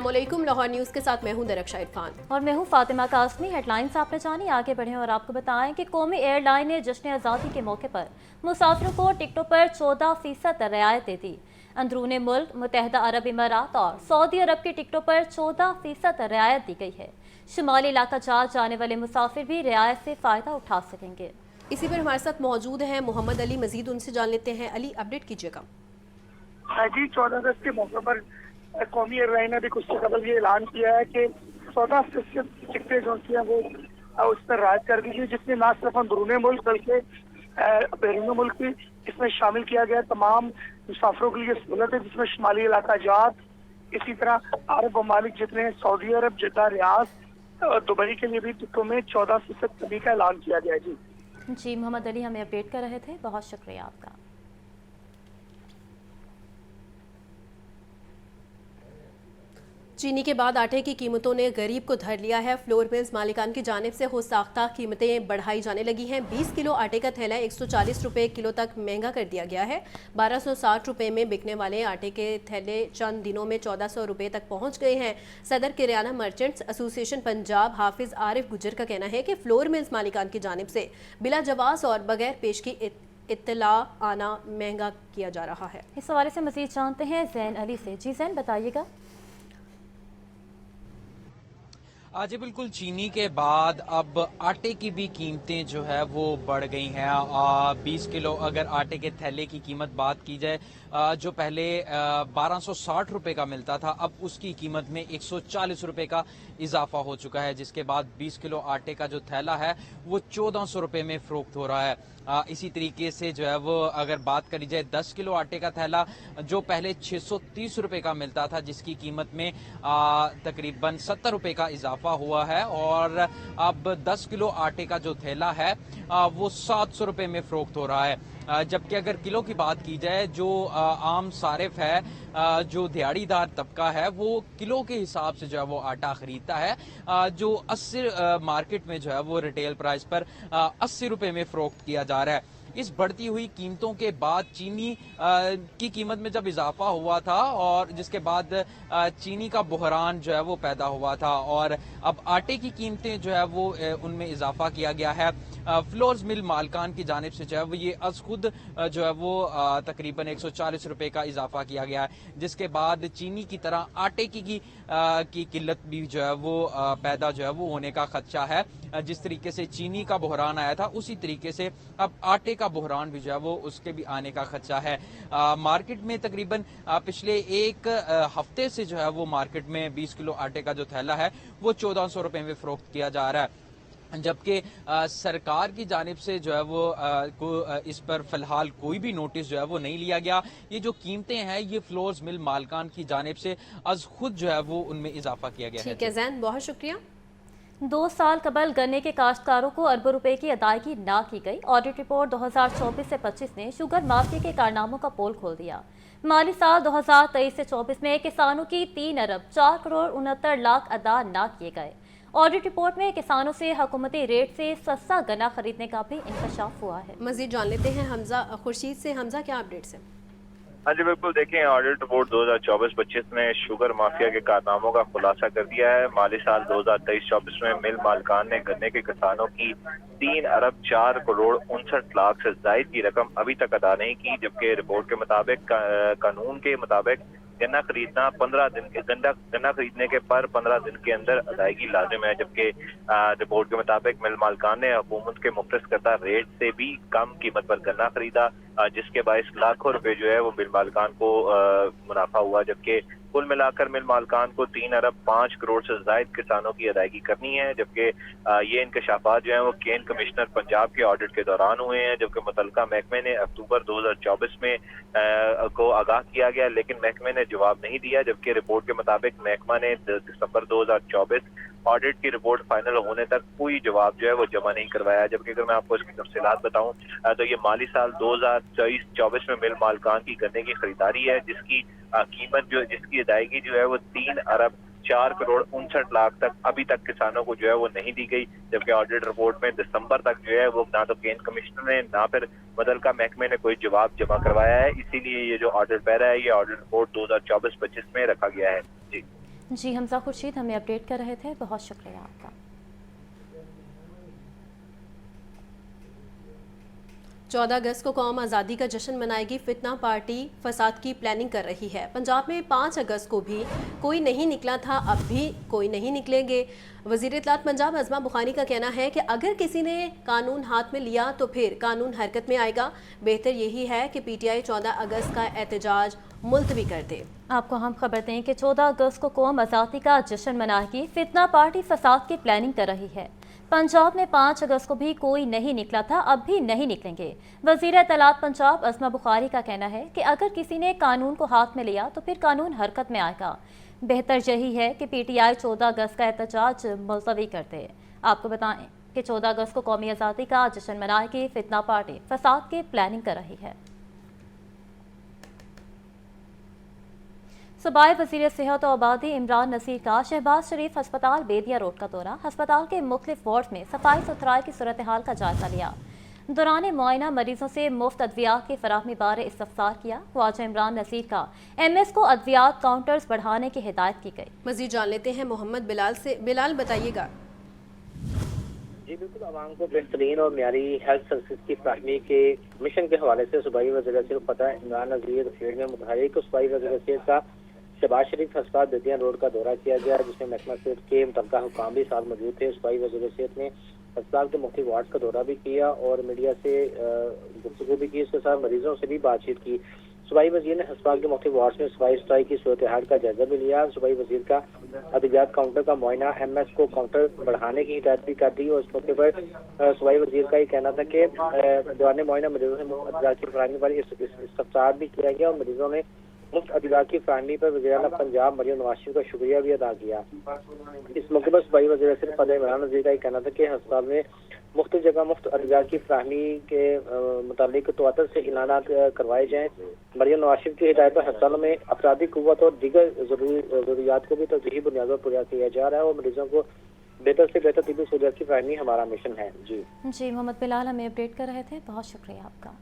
अस्सलाम वालेकुम। लाहौर न्यूज़ के साथ मैं हूं दरख्शा इरफान और मैं हूं फातिमा कासमी। हेडलाइंस आपने जानी, आगे बढ़ें और आपको बताएं कि कौमी एयरलाइन ने जश्न आज़ादी के मौके पर मुसाफिरों को टिकटों पर 14% रियायत दे दी। अंदरूनी मुल्क मुत्तहिदा अरब इमारात और सऊदी अरब की टिकटों पर 14% रियायत दी गई है। शुमाली इलाका जाने वाले मुसाफिर भी रियायत से फ़ायदा उठा सकेंगे। इसी पर हमारे साथ मौजूद हैं मोहम्मद अली, मजीद उनसे जान लेते हैं। अली, अपडेट कीजिएगा। जी, 14 अगस्त के मौके पर कौमी एयरलाइन ने भी कुछ कबल ये ऐलान किया है कि 14% टिकटें जो हैं वो उस पर रायत कर दी गई, जिसमें न सिर्फ अंदरूनी मुल्क बल्कि बैरून मुल्क भी इसमें शामिल किया गया। तमाम मुसाफिरों के लिए सहूलत है, जिसमें शुमाली इलाका जात, इसी तरह अरब ममालिक जितने सऊदी अरब, जिद्दा, रियाद, दुबई के लिए भी टिकटों में 14% कमी का ऐलान किया गया। जी मोहम्मद अली हमें अपडेट कर रहे थे, बहुत शुक्रिया आपका। चीनी के बाद आटे की कीमतों ने गरीब को धर लिया है। फ्लोर मिल्स मालिकान की जानिब से हो साख्ता कीमतें बढ़ाई जाने लगी हैं। 20 किलो आटे का थैला 140 रुपये किलो तक महंगा कर दिया गया है। 1260 रुपये में बिकने वाले आटे के थैले चंद दिनों में 1400 रुपये तक पहुंच गए हैं। सदर किराना मर्चेंट्स एसोसिएशन पंजाब हाफिज आरिफ गुजर का कहना है कि फ्लोर मिल्स मालिकान की जानिब से बिला जवाज़ और बगैर पेश की इत्तला आना महंगा किया जा रहा है। इस हवाले से मज़ीद जानते हैं ज़ैन अली से। जी ज़ैन, बताइएगा। जी बिल्कुल, चीनी के बाद अब आटे की भी कीमतें जो है वो बढ़ गई हैं। 20 किलो अगर आटे के थैले की कीमत बात की जाए, जो पहले 1260 रुपये का मिलता था, अब उसकी कीमत में 140 रुपये का इजाफा हो चुका है, जिसके बाद 20 किलो आटे का जो थैला है वो 1400 रुपये में फरोख्त हो रहा है। इसी तरीके से जो है वो अगर बात करी जाए 10 किलो आटे का थैला जो पहले 630 रुपये का मिलता था, जिसकी कीमत में तकरीबन 70 रुपये का इजाफा हुआ है, और अब 10 किलो आटे का जो थैला है वो 700 रुपये में फरोख्त हो रहा है। जबकि अगर किलो की बात की जाए, जो आम सारिफ है, जो दिहाड़ीदार तबका है, वो किलो के हिसाब से जो है वो आटा खरीदता है, जो 80 मार्केट में जो है वो रिटेल प्राइस पर 80 रुपये में फरोख्त किया जा रहा है। इस बढ़ती हुई कीमतों के बाद चीनी की कीमत में जब इजाफा हुआ था, और जिसके बाद चीनी का बहरान जो है वो पैदा हुआ था, और अब आटे की कीमतें जो है वो उनमें इजाफा किया गया है। फ्लोर्स मिल मालकान की जानिब से जो है वो ये अज खुद जो है वो तकरीबन 140 रुपये का इजाफा किया गया है, जिसके बाद चीनी की तरह आटे की किल्लत भी जो है वो पैदा जो है वो होने का खदशा है। जिस तरीके से चीनी का बहरान आया था, उसी तरीके से अब आटे का बहरान भी जो है वो उसके भी आने का खदशा है। मार्केट में तकरीबन पिछले एक हफ्ते से जो है वो मार्केट में 20 किलो आटे का जो थैला है वो 1400 रुपये में फरोख्त किया जा रहा है। जबकि सरकार की जानिब से जो है वो इस पर फिलहाल कोई भी नोटिस जो है वो नहीं लिया गया। ये जो कीमतें हैं ये फ्लोर्स मिल मालकान की जानिब से अज खुद जो है वो उनमें इजाफा किया गया है। ठीक है ज़ैन, बहुत शुक्रिया। 2 साल कबल गन्ने के काश्तकारों को अरबों रुपए की अदायगी ना की गई। ऑडिट रिपोर्ट 2024 से 25 ने शुगर माफिया के कारनामों का पोल खोल दिया। माली साल 2023 से 24 में किसानों की 3 अरब 4 करोड़ 69 लाख अदा ना किए गए। ऑडिट रिपोर्ट में किसानों से हुकूमती रेट से सस्ता गन्ना खरीदने का भी इंकशाफ हुआ है। मजीद जान लेते हैं हमजा खुर्शीद से। हमजा, क्या अपडेट्स हैं? हाँ जी बिल्कुल, देखें, ऑडिट रिपोर्ट 2024-25 ने शुगर माफिया के कारनामों का खुलासा कर दिया है। माली साल 2023-24 में मिल मालकान ने गन्ने के किसानों की 3 अरब 4 करोड़ 59 लाख से जायद की रकम अभी तक अदा नहीं की, जबकि रिपोर्ट के मुताबिक कानून के मुताबिक गन्ना खरीदना 15 दिन के गन्ना खरीदने के पर 15 दिन के अंदर अदायगी लाजिम है। जबकि रिपोर्ट के मुताबिक मिल मालकान ने हुकूमत के मुफ्तस करदा रेट से भी कम कीमत पर गन्ना खरीदा, जिसके बायस लाखों रुपए जो है वो मिल मालकान को मुनाफा हुआ। जबकि कुल मिलाकर मिल मालकान को 3 अरब 5 करोड़ से जायद किसानों की अदायगी करनी है। जबकि ये इंकशाफात जो है वो केन कमिश्नर पंजाब के ऑडिट के दौरान हुए हैं, जबकि मुतलका महकमे ने अक्टूबर 2024 में को आगाह किया गया, लेकिन महकमे ने जवाब नहीं दिया। जबकि रिपोर्ट के मुताबिक महकमा ने दिसंबर 2024 ऑडिट की रिपोर्ट फाइनल होने तक कोई जवाब जो है वो जमा नहीं करवाया। जबकि अगर मैं आपको इसकी तफसीलात बताऊं तो ये माली साल 2023-24 में मिल मालकान की गन्ने की खरीदारी है, जिसकी कीमत जिसकी अदायगी जो है वो 3 अरब 4 करोड़ 59 लाख तक अभी तक किसानों को जो है वो नहीं दी गई। जबकि ऑडिट रिपोर्ट में दिसंबर तक जो है वो ना तो केन कमिश्नर ने ना फिर मुतलका महकमे ने कोई जवाब जमा करवाया है। इसीलिए ये जो ऑडिट पैरा है ये ऑडिट रिपोर्ट 2024-25 में रखा गया है। जी जी हमजा खुर्शीद हमें अपडेट कर रहे थे, बहुत शुक्रिया आपका। 14 अगस्त को कौम आज़ादी का जश्न मनाएगी, फितना पार्टी फसाद की प्लानिंग कर रही है। पंजाब में 5 अगस्त को भी कोई नहीं निकला था, अब भी कोई नहीं निकलेंगे। वज़ीर इत्तलात पंजाब अज़मा बुखारी का कहना है कि अगर किसी ने कानून हाथ में लिया तो फिर कानून हरकत में आएगा। बेहतर यही है कि PTI 14 अगस्त का एहतजाज मुलतवी कर दे। आपको हम खबर दें कि 14 अगस्त को कौम आज़ादी का जश्न मनाएगी, फितना पार्टी फसाद की प्लानिंग कर रही है। पंजाब में 5 अगस्त को भी कोई नहीं निकला था, अब भी नहीं निकलेंगे। वज़ीर इत्तलात पंजाब अज़मा बुखारी का कहना है कि अगर किसी ने कानून को हाथ में लिया तो फिर कानून हरकत में आएगा। बेहतर यही है कि PTI 14 अगस्त का एहतजाज मुलतवी कर दे। आपको बताएं कि 14 अगस्त को कौमी आज़ादी का जश्न मनाएगी, फितना पार्टी फसाद की प्लानिंग कर रही है। सूबाई वज़ीर सेहत और आबादी इमरान नसीर का शहबाज शरीफ हस्पताल बेदिया रोड का दौरा, हस्पताल के मुख्तलिफ वार्ड में सफाई सुथराई की सूरत हाल का जायजा लिया। दौरान मुआयना मरीजों से मुफ्त अद्वियात की फराहमी बारे इस्तफसार किया। ख्वाजा इमरान नसीर का MS को अद्वियात काउंटर्स बढ़ाने की हिदायत की गई। मजीद जान लेते हैं मोहम्मद बिलाल से। बिलाल बताइएगा। जी बिल्कुल, आवाम को बेहतरीन और म्यारी हेल्थ सर्विस की फराहमी के मिशन के हवाले से सूबाई वज़ीर पता इमरान नज़ीर फील्ड में मुतहरिक को सूबाई वज़ीर का शहबाज शरीफ हस्पताल बेदिया रोड का दौरा किया गया, जिसमें महकमा सेहत के मुतल्लिका हुकाम भी साथ मौजूद थे। सूबाई वज़ीर सेहत ने अस्पताल के मुख्तलिफ वार्ड का दौरा भी किया और मीडिया से गुफ्तगू भी की, इसके साथ मरीजों से भी बातचीत की। सूबाई वज़ीर ने अस्पताल के मुख्तलिफ वार्ड में सफाई सुथराई की सूरत हाल का जायजा भी लिया। सूबाई वज़ीर का अद्वियात काउंटर का मुआयना, MS को काउंटर बढ़ाने की हिदायत भी कर दी और इस मौके पर सूबाई वज़ीर का ये कहना था कि दौरान मुआयना मरीजों से मुफ्त अद्वियात की फराहमी पर इस्तफसार भी किया गया और मरीजों ने मुफ्त अद्वियात की फराहमी पर वज़ीर-ए-आला पंजाब मरियम नवाज शरीफ का शुक्रिया भी अदा किया। इस मौके पर सूबाई वज़ीर सिर्फ पद इमरान नज़ीर का कहना था कि अस्पताल में मुख्तलिफ जगह मुफ्त अद्वियात की फराहमी के मुतालिक तवातर से ऐलानात करवाए जाएँ। मरियम नवाज शरीफ की हिदायत पर अस्पतालों में अफरादी कुव्वत और दीगर ज़रूरियात को भी तरजीही बुनियादों पर पूरा किया जा रहा है और मरीजों को बेहतर से बेहतर तिब्बी सहूलियत की फराहमी हमारा मिशन है। जी मोहम्मद बिलाल हमें अपडेट कर रहे थे, बहुत शुक्रिया आपका।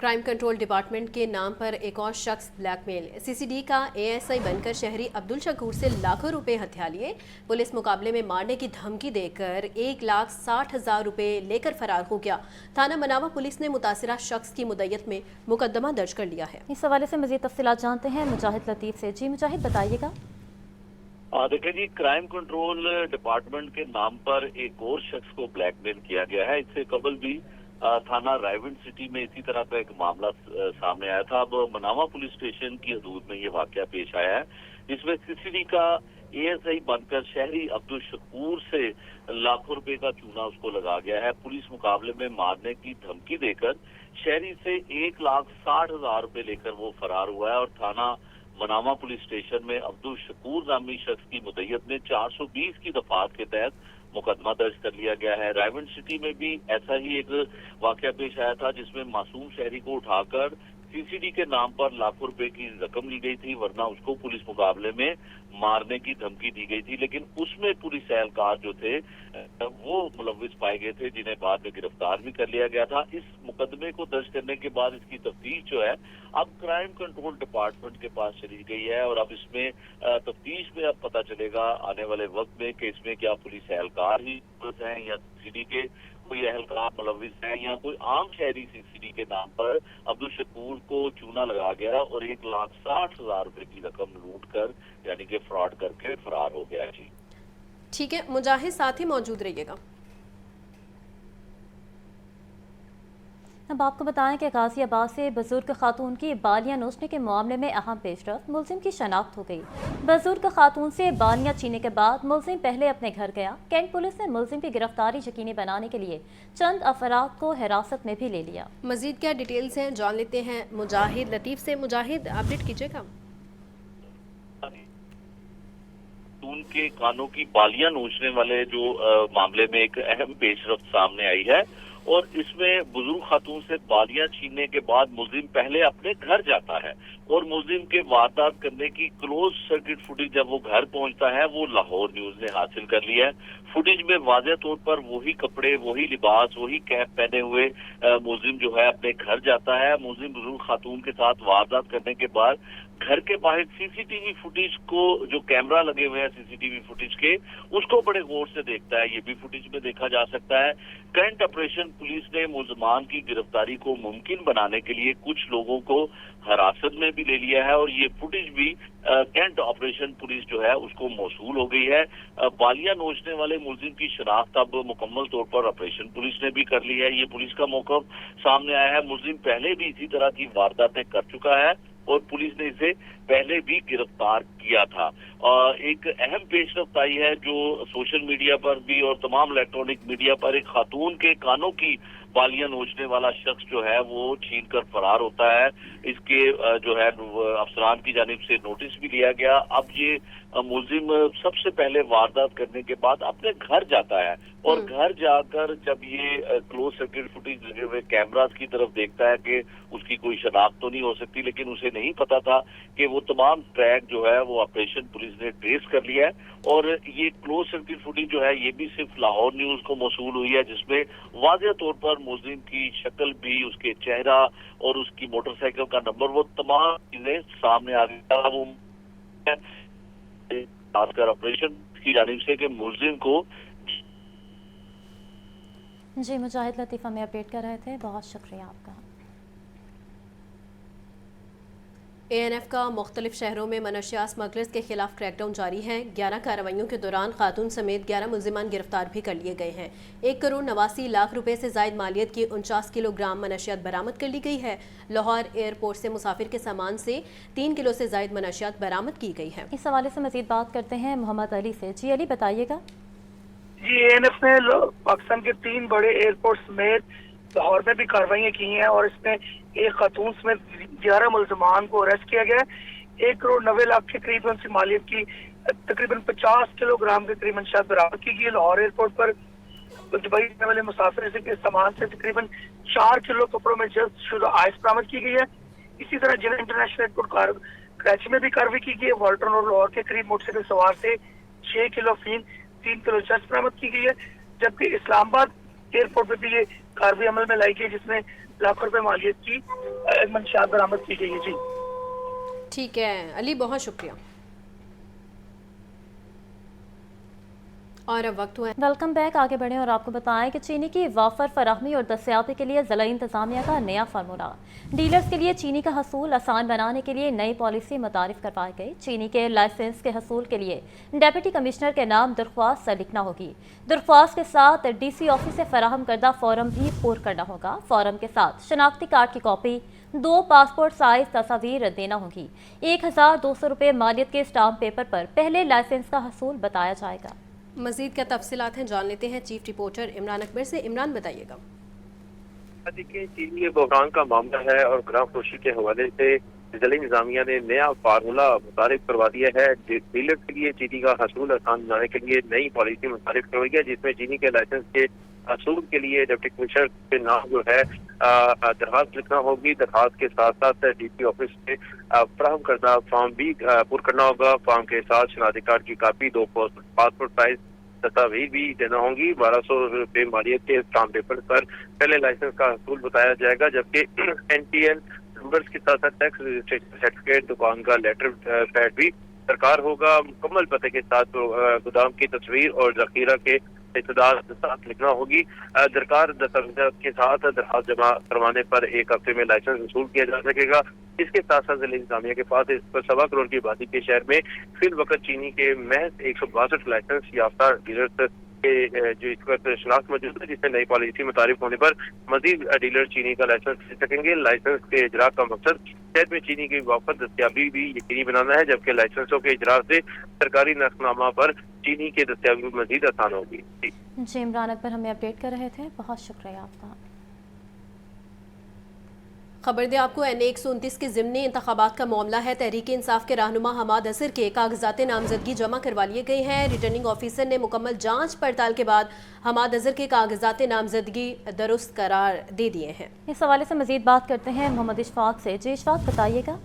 क्राइम कंट्रोल डिपार्टमेंट के नाम पर एक और शख्स ब्लैकमेल। CCD का ASI बनकर शहरी अब्दुल शकूर से लाखों रुपए हथिया लिए। पुलिस मुकाबले में मारने की धमकी देकर 1,60,000 रुपए लेकर फरार हो गया। थाना मनावा पुलिस ने मुतासिरा शख्स की मुद्दत में मुकदमा दर्ज कर लिया है। इस हवाले से मजीद तफसीलात जानते हैं मुजाहिद लतीफ से। जी मुजाहिद बताइएगा। देखिए जी, क्राइम कंट्रोल डिपार्टमेंट के नाम पर एक और शख्स को ब्लैकमेल किया गया है। इससे कबल भी थाना रायवंड सिटी में इसी तरह का एक मामला सामने आया था। अब मनावा पुलिस स्टेशन की हदूद में ये वाकया पेश आया है, जिसमें CCD का ASI बनकर शहरी अब्दुल शकूर से लाखों रुपए का चूना उसको लगा गया है। पुलिस मुकाबले में मारने की धमकी देकर शहरी से 1,60,000 रुपए लेकर वो फरार हुआ है और थाना मनावा पुलिस स्टेशन में अब्दुल शकूर नामी शख्स की मुद्दत में 420 की दफात के तहत मुकदमा दर्ज कर लिया गया है। रायवंड सिटी में भी ऐसा ही एक वाकया पेश आया था, जिसमें मासूम शहरी को उठाकर CCD के नाम पर लाखों रुपए की रकम ली गई थी, वरना उसको पुलिस मुकाबले में मारने की धमकी दी गई थी। लेकिन उसमें पुलिस एहलकार जो थे वो मुलविस पाए गए थे, जिन्हें बाद में गिरफ्तार भी कर लिया गया था। इस मुकदमे को दर्ज करने के बाद इसकी तफ्तीश जो है अब क्राइम कंट्रोल डिपार्टमेंट के पास चली गई है और अब इसमें तफ्तीश में अब पता चलेगा आने वाले वक्त में कि इसमें क्या पुलिस एहलकार ही हैं या CCD के कोई एहलकार मुलविस है या कोई आम शहरी CCD के नाम पर अब्दुल शकूर को चूना लगा गया और 1,60,000 रुपए की रकम लूट कर यानी कि फ्रॉड करके फरार हो गया। जी ठीक है, मुजाहिद साथ ही मौजूद रहिएगा। अब आपको बताएं कि गाजियाबाद से बुजुर्ग खातून की बालियां नोचने के मामले में अहम पेशरफ, मुलजिम की शनाख्त हो गई। बुजुर्ग खातून से बालियां छीनने के बाद मुलजिम पहले अपने घर गया। कैंट पुलिस ने मुलजिम की गिरफ्तारी यकीनी बनाने के लिए चंद अफराद को हिरासत में भी ले लिया। मजीद क्या डिटेल्स हैं जान लेते हैं मुजाहिद लतीफ से। मुजाहिद अपडेट कीजिएगा। उनके कानों की बालियां नोचने वाले जो मामले में एक अहम पेशरफ्त सामने आई है और इसमें बुजुर्ग खातून से बालियां छीनने के बाद मुलजिम पहले अपने घर जाता है और मुलजिम के वारदात करने की क्लोज सर्किट फुटेज जब वो घर पहुंचता है वो लाहौर न्यूज ने हासिल कर ली है। फुटेज में वाज़ह तौर पर वही कपड़े, वही लिबास, वही कैप पहने हुए मुलजिम जो है अपने घर जाता है। मुलजिम बुजुर्ग खातून के साथ वारदात करने के बाद घर के बाहर सीसीटीवी फुटेज को, जो कैमरा लगे हुए हैं सीसीटीवी फुटेज के, उसको बड़े गौर से देखता है। ये भी फुटेज में देखा जा सकता है। करंट ऑपरेशन पुलिस ने मुलजमान की गिरफ्तारी को मुमकिन बनाने के लिए कुछ लोगों को हिरासत में भी ले लिया है और ये फुटेज भी कैंट ऑपरेशन पुलिस जो है उसको मौसूल हो गई है। बालियां नोचने वाले मुलजिम की शनाख्त अब मुकम्मल तौर पर ऑपरेशन पुलिस ने भी कर ली है। ये पुलिस का मौक़िफ़ सामने आया है। मुलजिम पहले भी इसी तरह की वारदातें कर चुका है और पुलिस ने इसे पहले भी गिरफ्तार किया था। एक अहम पेशरफ्त आई है जो सोशल मीडिया पर भी और तमाम इलेक्ट्रॉनिक मीडिया पर एक खातून के कानों की बालियां नोचने वाला शख्स जो है वो छीन कर फरार होता है। इसके जो है अफसरान की जानिब से नोटिस भी लिया गया। अब ये मुलजिम सबसे पहले वारदात करने के बाद अपने घर जाता है और घर जाकर जब ये क्लोज सर्किट फुटेज लगे हुए कैमरास की तरफ देखता है कि उसकी कोई शनाख्त तो नहीं हो सकती, लेकिन उसे नहीं पता था कि वो तमाम ट्रैक जो है वो ऑपरेशन पुलिस ने ट्रेस कर लिया है। और ये क्लोज सर्किट फुटेज जो है ये भी सिर्फ लाहौर न्यूज को मौसूल हुई है, जिसमें वाज़ह तौर पर मुलजिम की शक्ल भी, उसके चेहरा और उसकी मोटरसाइकिल का नंबर, वो तमाम चीजें सामने आ गया। वो खासकर ऑपरेशन की जानिब से कि मुलजिम को जी मुजाहिद लतीफ़ हमें अपडेट कर रहे थे, बहुत शुक्रिया आपका। ANF का मुख्तलिफ शहरों में मनशियात स्मगलर्स के खिलाफ क्रैकडाउन जारी है। 11 कार्रवाइयों के दौरान खातून समेत 11 मुलजिमान गिरफ्तार भी कर लिए गए हैं। 1,89,00,000 रुपए से जायद मालियत की 49 किलोग्राम मनशियात बरामद कर ली गई है। लाहौर एयरपोर्ट से मुसाफिर के सामान से 3 किलो से जायद मनशियात बरामद की गई है। इस हवाले से मजीद बात करते हैं मोहम्मद अली से। जी अली बताइएगा। जी, ANF ने पाकिस्तान के 3 बड़े एयरपोर्ट समेत लाहौर में भी कार्रवाइयाँ की हैं और इसमें एक खातून समेत 11 मुलजमान को अरेस्ट किया गया है। 1,90,00,000 के करीबन से मालियत की तकरीबन 50 किलोग्राम के करीबन शराब बरामद की गई है। लाहौर एयरपोर्ट पर दुबई जाने वाले मुसाफिर के सामान से तकरीबन 4 किलो कपड़ों में जल्द शुदा आइस बरामद की गई है। इसी तरह जिला इंटरनेशनल एयरपोर्ट कराची में भी कार्रवाई की गई है। वाल्टन और लाहौर के करीब मोटरसाइकिल सवार से 6 किलो अफीम, 3 किलो चरस बरामद की गई है। जबकि इस्लामाबाद एयरपोर्ट पर भी ये कार्रवाई अमल में लाई गई जिसमें लाखों रुपए मालियत की मंशियात बरामद की गई है। जी ठीक है अली, बहुत शुक्रिया। और अब वक्त हुआ है। Welcome back. आगे बढ़ें और आपको बताएं कि चीनी की वाफर फराहमी और दस्तयाबी के लिए ज़िला इंतजामिया का नया फार्मूला। डीलर्स के लिए चीनी का हसूल आसान बनाने के लिए नई पॉलिसी मुतारिफ करवाई गई। चीनी के लाइसेंस के हसूल के लिए डिप्टी कमिश्नर के नाम दरख्वास्त लिखना होगी। दरख्वास्त के साथ DC ऑफिस से फराहम करदा फॉर्म भी पूर करना होगा। फॉर्म के साथ शनाख्ती कार्ड की कॉपी, 2 पासपोर्ट साइज तस्वीर देना होगी। 1,200 रुपये मालियत के स्टाम्प पेपर पर पहले लाइसेंस का हसूल बताया जाएगा। मजीद क्या तफसीलात हैं जान लेते हैं चीफ रिपोर्टर इमरान अकबर से। इमरान बताइएगा। देखिए, चीनी बहरान का मामला है और ग्रामफरोशी के हवाले से जिला इंतजामिया ने नया फार्मूला मुतारिफ करवा दिया है। डीलर के लिए चीनी का हसूल आसान बनाने के लिए नई पॉलिसी मुतारिफ करवाई है, जिसमें चीनी के लाइसेंस के हसूल के लिए डिप्टी कमिश्नर के नाम जो है दरखास्त लिखना होगी। दरखास्त के साथ साथ DC ऑफिस से फराहम करदा फॉर्म भी पूरा करना होगा। फॉर्म के साथ शनाख्ती कार्ड की कापी, 2 पासपोर्ट साइज तस्वीर भी देना होंगी। 1,200 रुपये मालियत के स्टाम्प पेपर पर पहले लाइसेंस का हसूल बताया जाएगा। जबकि NTN नंबर्स के साथ साथ टैक्स रजिस्ट्रेशन सर्टिफिकेट, दुकान का लेटर पैड भी सरकार होगा। मुकम्मल पते के साथ गोदाम की तस्वीर और जखीरा के इक़्तिदार साथ लिखना होगी। दरकार दस्तावेज़ के साथ दरखास्त जमा करवाने पर 1 हफ्ते में लाइसेंस वसूल किया जा सकेगा। इसके साथ साथ जिला इंतजामिया के पास इस पर 1.25 करोड़ की आबादी के शहर में फिल वक्त चीनी के महज 162 लाइसेंस याफ्ता डीलर्स के जो इस वक्त शनाख्त मौजूद है, जिसमें नई पॉलिसी मुतारिफ होने पर मजीद डीलर चीनी का लाइसेंस ले सकेंगे। लाइसेंस के इजरा का मकसद शहर में चीनी की वाफर दस्तियाबी भी यकीनी बनाना है, जबकि लाइसेंसों के इजरा से सरकारी नक्शनामा पर चीनी की दस्तियाबी मजीद आसान होगी। जी इमरान अकबर हमें अपडेट कर रहे थे, बहुत शुक्रिया आपका। खबर दें आपको, NA 129 के ज़िमनी इंतखाबात का मामला है। तहरीक इंसाफ के रहनुमा हमाद अजहर के कागजात नामजदगी जमा करवा लिए गए हैं। रिटर्निंग ऑफिसर ने मुकम्मल जांच पड़ताल के बाद हमाद अजहर के कागजात नामजदगी दुरुस्त करार दे दिए हैं। इस हवाले से मजीद बात करते हैं मोहम्मद इशफाक से। जी इशफाक बताइएगा।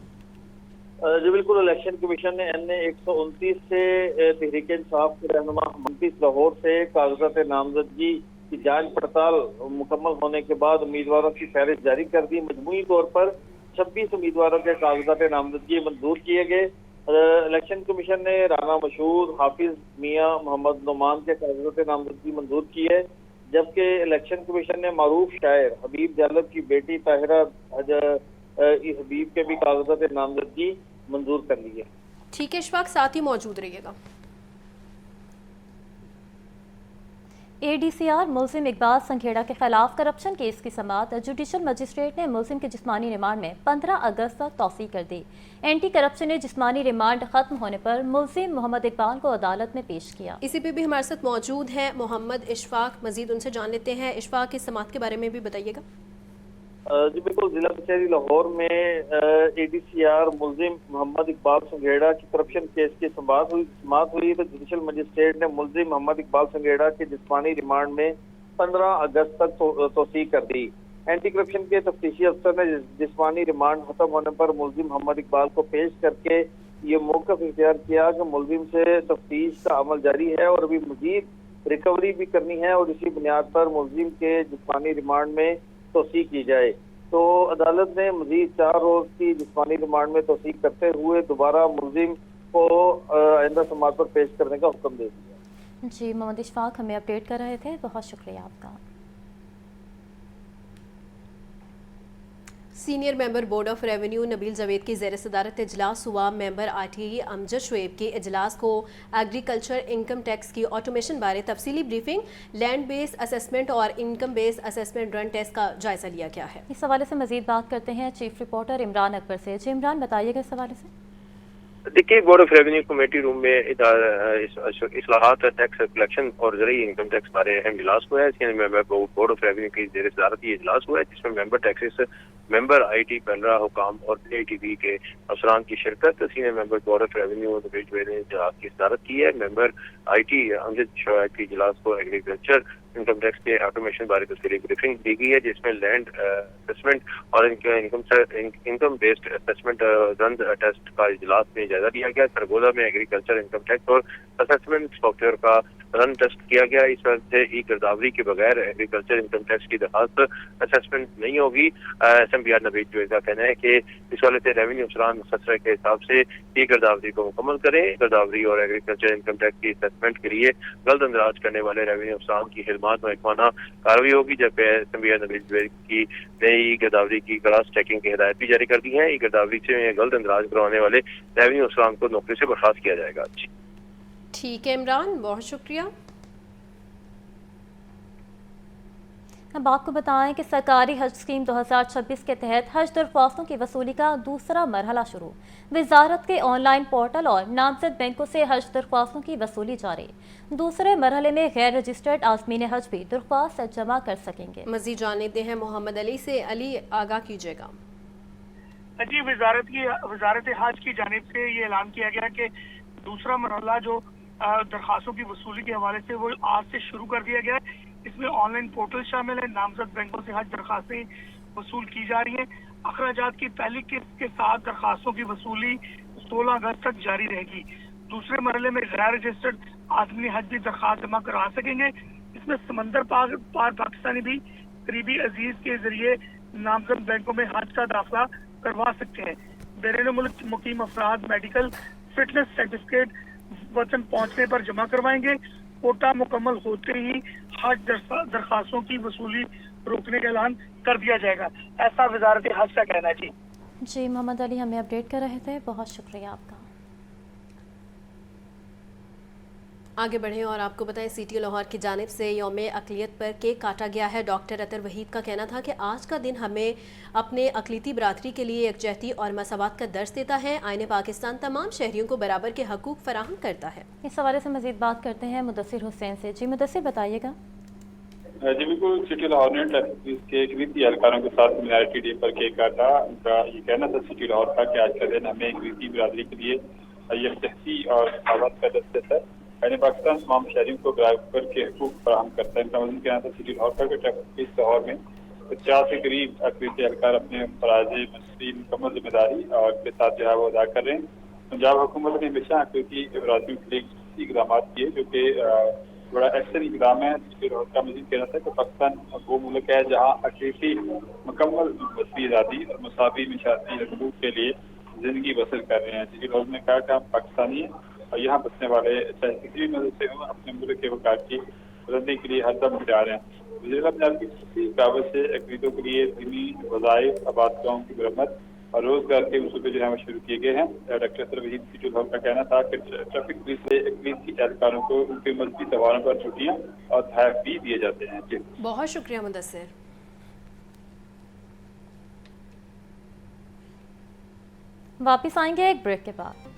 جی بالکل، الیکشن کمیشن نے NA 129 سے تحریک انصاف کے رہنما منفی لاہور سے کاغذات نامزدگی کی جانچ پڑتال مکمل ہونے کے بعد امیدواروں کی فہرست جاری کر دی۔ مجموعی طور پر 26 امیدواروں کے کاغذات نامزدگی منظور کیے گئے۔ الیکشن کمیشن نے رانا مشہور حافظ میاں محمد نعمان کے کاغذات نامزدگی منظور کی ہے، جبکہ الیکشن کمیشن نے معروف شاعر حبیب جالب کی بیٹی طاہرہ حبیب کے بھی کاغذات نامزدگی منظور کر لی ہے۔ ٹھیک ہے اشفاق، ساتھ ہی موجود رہیے گا۔ ADCR ملزم اقبال سنگھیڑا کے خلاف کرپشن کیس کی سماعت جوڈیشل مجسٹریٹ نے ملزم کے جسمانی ریمانڈ میں 15 اگست تک توسیع کر دی۔ اینٹی کرپشن نے جسمانی ریمانڈ ختم ہونے پر ملزم محمد اقبال کو عدالت میں پیش کیا۔ اسی پہ بھی ہمارے ساتھ موجود ہیں محمد اشفاق، مزید ان سے جان لیتے ہیں۔ اشفاق، اس سماعت کے بارے میں بھی بتائیے گا۔ جی بالکل، ضلع کچہری لاہور میں ADCR ملزم محمد اقبال سنگھیڑا کی کرپشن کیس کی سماعت ہوئی تو جوڈیشل مجسٹریٹ نے ملزم محمد اقبال سنگھیڑا کے جسمانی ریمانڈ میں 15 اگست تک توسیع کر دی۔ اینٹی کرپشن کے تفتیشی افسر نے جسمانی ریمانڈ ختم ہونے پر ملزم محمد اقبال کو پیش کر کے یہ موقف اختیار کیا کہ ملزم سے تفتیش کا عمل جاری ہے اور ابھی مزید ریکوری بھی کرنی ہے اور اسی بنیاد پر ملزم کے جسمانی ریمانڈ میں توسیع کی جائے۔ تو عدالت نے مزید 4 روز کی جسمانی ریمانڈ میں توسیع کرتے ہوئے دوبارہ ملزم کو آئندہ سماعت پر پیش کرنے کا حکم دے دیا۔ جی محمد اشفاق ہمیں اپڈیٹ کر رہے تھے، بہت شکریہ آپ کا۔ Senior member board of revenue Nabeel Javed کی زیر صدارت اجلاس ہوا۔ ممبر RTE امجد شعیب کے اجلاس کو ایگریکلچر انکم ٹیکس کی آٹومیشن بارے تفصیلی بریفنگ، لینڈ بیس اسسمنٹ اور انکم بیس اسسمنٹ رن ٹیسٹ کا جائزہ لیا گیا ہے۔ اس حوالے سے مزید بات کرتے ہیں چیف رپورٹر عمران اکبر سے۔ جی عمران، بتائیے گا اس حوالے سے۔ دیکھیے، بورڈ آف ریونیو کمیٹی روم میں اصلاحات ٹیکس کلیکشن اور زرعی انکم ٹیکس بارے اہم اجلاس ہوا ہے۔ اس میں بورڈ آف ریونیو کی زیر صدارت یہ اجلاس ہوا ہے، جس میں ممبر ٹیکسز، ممبر IT پیلرا حکام اور ATV کے افسران کی شرکت۔ Senior member board of revenue Nabeel Javed نے اجلاس کی صدارت کی ہے۔ ممبر IT امجد شعیب کی اجلاس کو ایگریکلچر انکم ٹیکس کے آٹومیشن بارے تفصیلی بریفنگ دی گئی ہے، جس میں لینڈ اسسمنٹ اور انکم بیسڈ اسسمنٹ رن ٹیسٹ کا اجلاس میں جائزہ لیا گیا۔ سرگودا میں ایگریکلچر انکم ٹیکس اور اسسمنٹ سافٹ ویئر کا رن ٹیسٹ کیا گیا۔ اس وجہ سے ای گرداوری کے بغیر ایگریکلچر انکم ٹیکس کی درخواست اسسمنٹ نہیں ہوگی۔ SMBR نبیل جاوید کا کہنا ہے کہ اس والے سے ریونیو افسران خسرے کے حساب سے ای گرداوری کو مکمل کریں۔ گرداوری اور ایگریکلچر انکم ٹیکس کی اسسمنٹ کے لیے غلط اندراج کرنے والے ریونیو افسران کی خدمات محکمانہ کارروائی ہوگی، جبکہ SMBR نبیل جاوید کی نئی گرداوری کی کراس چیکنگ کی ہدایت بھی جاری کر دی ہے۔ ای گرداوری سے غلط اندراج کروانے والے ریونیو افسران کو نوکری سے برخاست کیا جائے گا۔ ٹھیک ہے عمران، بہت شکریہ۔ اب آپ کو بتائیں کہ سرکاری حج اسکیم 2026 کے تحت حج درخواستوں کی وصولی کا دوسرا مرحلہ شروع۔ وزارت کے آن لائن پورٹل اور نامزد بینکوں سے حج درخواستوں کی وصولی جاری۔ دوسرے مرحلے میں غیر رجسٹرڈ عازمین حج بھی درخواست جمع کر سکیں گے۔ مزید جان لیتے ہیں محمد علی سے۔ علی، آگاہ کیجیے گا۔ جی، وزارت حج کی جانب سے یہ اعلان کیا گیا کہ دوسرا مرحلہ جو درخواستوں کی وصولی کے حوالے سے وہ آج سے شروع کر دیا گیا ہے۔ اس میں آن لائن پورٹل شامل ہے، نامزد بینکوں سے حج درخواستیں وصول کی جا رہی ہیں۔ اخراجات کی پہلی قسط کے ساتھ درخواستوں کی وصولی 16 اگست تک جاری رہے گی۔ دوسرے مرحلے میں غیر رجسٹرڈ عازمین حج بھی درخواست جمع کرا سکیں گے۔ اس میں سمندر پار پاکستانی بھی قریبی عزیز کے ذریعے نامزد بینکوں میں حج کا داخلہ کروا سکتے ہیں۔ بیرون ملک مقیم افراد میڈیکل فٹنس سرٹیفکیٹ وطن پہنچنے پر جمع کروائیں گے۔ کوٹا مکمل ہوتے ہی حج درخواستوں کی وصولی روکنے کا اعلان کر دیا جائے گا، ایسا وزارت حج کا کہنا ہے۔ جی محمد علی ہمیں اپڈیٹ کر رہے تھے، بہت شکریہ آپ کا۔ آگے بڑھیں اور آپ کو بتائیں CTO لاہور کی جانب سے یوم اقلیت پر کیک کاٹا گیا ہے۔ ڈاکٹر اطہر وحید کا کہنا تھا کہ آج کا دن ہمیں اپنے اقلیتی برادری کے لیے یکجہتی اور مساوات کا درس دیتا ہے۔ آئین پاکستان تمام شہریوں کو برابر کے حقوق فراہم کرتا ہے۔ اس حوالے سے مزید بات کرتے ہیں مدثر حسین سے۔ جی مدثر، بتائیے گا۔ جی بالکل، سٹی لاہور نے ٹریفک پولیس کے اقلیتی اہلکاروں کے ساتھ مینارٹی ڈے پر کیک کاٹا۔ ان کا یہ کہنا تھا سٹی لاہور کا کہ آج کا دن ہمیں اقلیتی برادری کے لیے یکجہتی اور مساوات کا درس دیتا ہے۔ یعنی پاکستان تمام شہریوں کو برابر کے حقوق فراہم کرتا ہے۔ ان کا مزید کہنا تھا سٹی لاہور کا کہ ٹریفک پولیس لاہور میں 50 के करीब अखिलती एहलकार अपने फराज मसली मुकम्मल जिम्मेदारी और के साथ जो है वो अदा कर रहे हैं। पंजाब हुकूमत ने हमेशा अखिलती बरादरियों के लिए इकदाम किए जो कि बड़ा अहसन इकदाम है। का मजीद कहना था कि पाकिस्तान वो मुल्क है जहाँ अखिलती मुकम्मल मसली आज़ादी और मसावी मिशाती हकूक़ के लिए जिंदगी बसर कर रहे हैं। जी ने कहा कि हम पाकिस्तानी हैं और यहाँ बसने वाले चाहे किसी भी मदद से हों अपने मुल्क के वक़ार की बुलंदी के लिए हर दम तैयार हैं। वज़ीर पंजाब की काबज से अक़लीतों के लिए दीनी वज़ाइफ आबादगाहों की मरम्मत और रोजगार के मनसूबे जो है वो शुरू किए गए हैं। डॉक्टर सरवहीद सीटुल हक का कहना था कि ट्रैफिक पुलिस से अक़लीती एहलकारों को उनके मजहबी त्योहारों पर छुट्टियाँ और तहफ़ भी दिए जाते हैं। जी बहुत शुक्रिया मुदस्सिर। वापिस आएंगे एक ब्रेक के बाद।